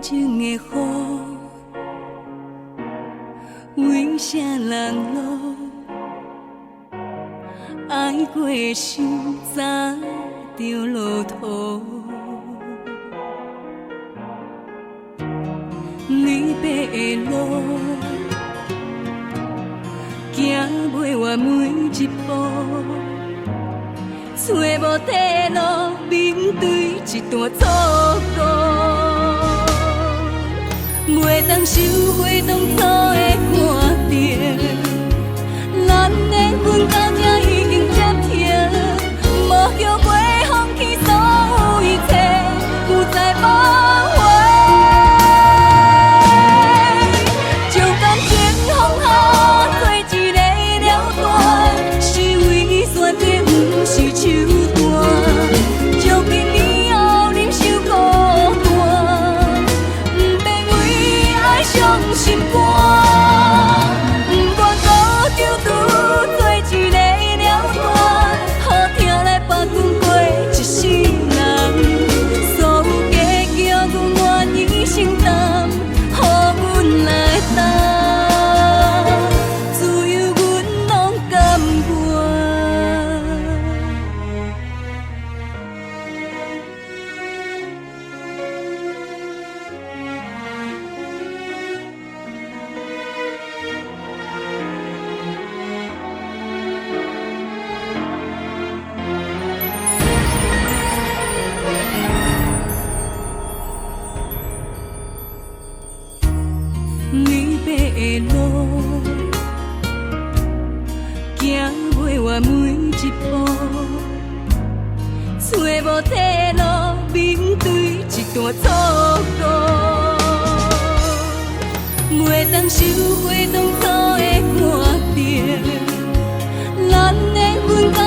情的雨，为啥人路爱过伤早就落土？离别的路，行袂完每一步，找无地路，面对一段错误。袂当收回当初的决定，咱的分到这已经接停，无后悔放弃所有一切，不再挽回。将感情放下，做一个了断，是为选择不是手段，将彼暝后忍受孤单，不免为爱伤心肝，不愿搁中途做一个了断，好听来把阮过一世人，所有结局阮愿意承担，予阮来担，自由阮拢甘愿。离别的路，行袂完每一步，找无地路，面对一段错误。袂当收回当初的决定，咱的分到